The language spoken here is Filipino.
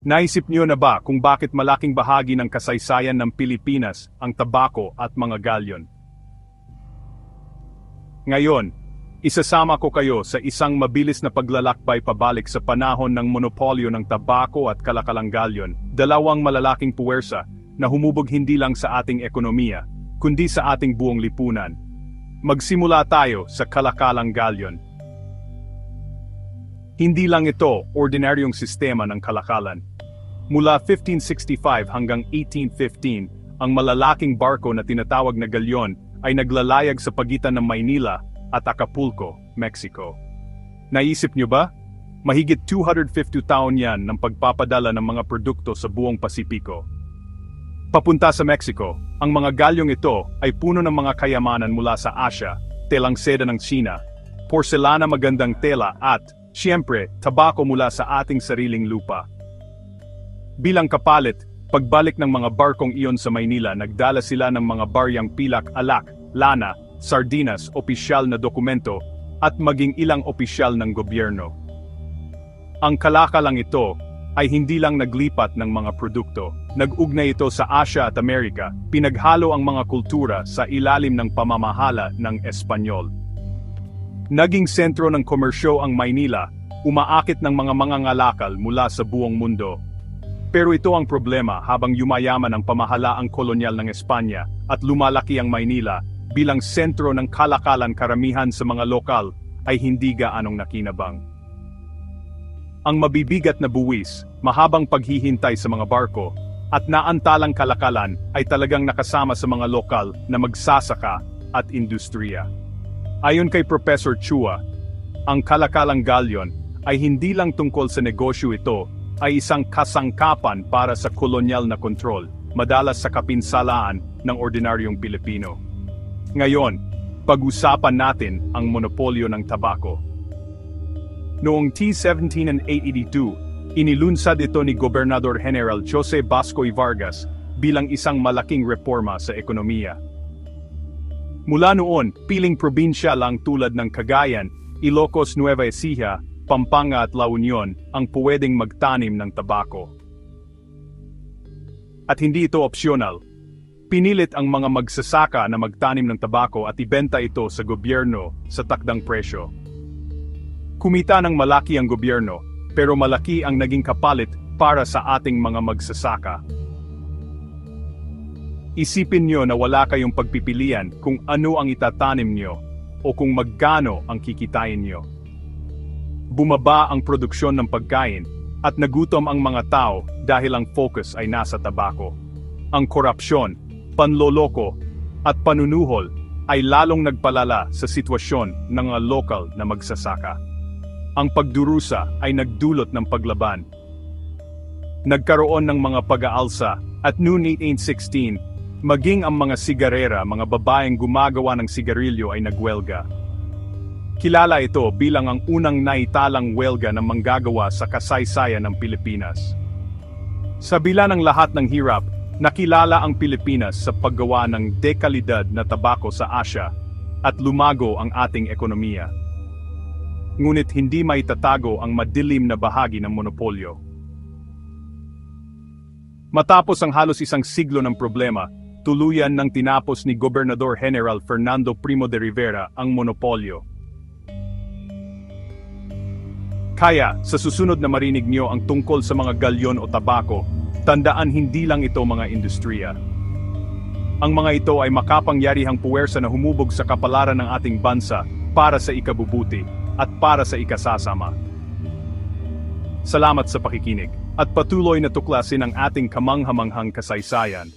Naisip niyo na ba kung bakit malaking bahagi ng kasaysayan ng Pilipinas ang tabako at mga galyon? Ngayon, isasama ko kayo sa isang mabilis na paglalakbay pabalik sa panahon ng monopolyo ng tabako at kalakalang galyon, dalawang malalaking puwersa na humubog hindi lang sa ating ekonomiya, kundi sa ating buong lipunan. Magsimula tayo sa kalakalang galyon. Hindi lang ito ordinaryong sistema ng kalakalan. Mula 1565 hanggang 1815, ang malalaking barko na tinatawag na galyon ay naglalayag sa pagitan ng Maynila at Acapulco, Mexico. Naisip niyo ba? Mahigit 250 taon yan ng pagpapadala ng mga produkto sa buong Pasipiko. Papunta sa Mexico, ang mga galyong ito ay puno ng mga kayamanan mula sa Asia, telang seda ng China, porselana magandang tela at, siyempre, tabako mula sa ating sariling lupa. Bilang kapalit, pagbalik ng mga barkong iyon sa Maynila, nagdala sila ng mga baryang pilak, alak, lana, sardinas, opisyal na dokumento, at maging ilang opisyal ng gobyerno. Ang kalakalang ito ay hindi lang naglipat ng mga produkto, nag-ugnay ito sa Asia at Amerika, pinaghalo ang mga kultura sa ilalim ng pamamahala ng Espanyol. Naging sentro ng komersyo ang Maynila, umaakit ng mga mangangalakal mula sa buong mundo. Pero ito ang problema habang yumayaman ang pamahalaang kolonyal ng Espanya at lumalaki ang Maynila bilang sentro ng kalakalan, karamihan sa mga lokal ay hindi gaanong nakinabang. Ang mabibigat na buwis, mahabang paghihintay sa mga barko, at naantalang kalakalan ay talagang nakasama sa mga lokal na magsasaka at industriya. Ayon kay Professor Chua, ang kalakalang galyon ay hindi lang tungkol sa negosyo, ito ay isang kasangkapan para sa kolonyal na kontrol, madalas sa kapinsalaan ng ordinaryong Pilipino. Ngayon, pag-usapan natin ang monopolyo ng tabako. Noong T-17 inilunsad ito ni Gobernador General Jose Bascoy Vargas bilang isang malaking reforma sa ekonomiya. Mula noon, piling probinsya lang tulad ng Cagayan, Ilocos, Nueva Ecija, Pampanga at La Union ang pwedeng magtanim ng tabako. At hindi ito opsyonal. Pinilit ang mga magsasaka na magtanim ng tabako at ibenta ito sa gobyerno sa takdang presyo. Kumita ng malaki ang gobyerno, pero malaki ang naging kapalit para sa ating mga magsasaka. Isipin nyo na wala kayong pagpipilian kung ano ang itatanim nyo o kung magkano ang kikitain nyo. Bumaba ang produksyon ng pagkain at nagutom ang mga tao dahil ang focus ay nasa tabako. Ang korupsyon, panloloko at panunuhol ay lalong nagpalala sa sitwasyon ng mga lokal na magsasaka. Ang pagdurusa ay nagdulot ng paglaban. Nagkaroon ng mga pag-aalsa at noong 1816, maging ang mga sigarera, mga babaeng gumagawa ng sigarilyo ay nagwelga. Kilala ito bilang ang unang naitalang welga na manggagawa sa kasaysayan ng Pilipinas. Sa bila ng lahat ng hirap, nakilala ang Pilipinas sa paggawa ng dekalidad na tabako sa Asia at lumago ang ating ekonomiya. Ngunit hindi maitatago ang madilim na bahagi ng monopolyo. Matapos ang halos isang siglo ng problema, tuluyan nang tinapos ni Gobernador General Fernando Primo de Rivera ang monopolyo. Kaya, sa susunod na marinig nyo ang tungkol sa mga galyon o tabako, tandaan hindi lang ito mga industriya. Ang mga ito ay makapangyarihang puwersa na humubog sa kapalaran ng ating bansa para sa ikabubuti at para sa ikasasama. Salamat sa pakikinig at patuloy na tuklasin ang ating kamanghamanghang kasaysayan.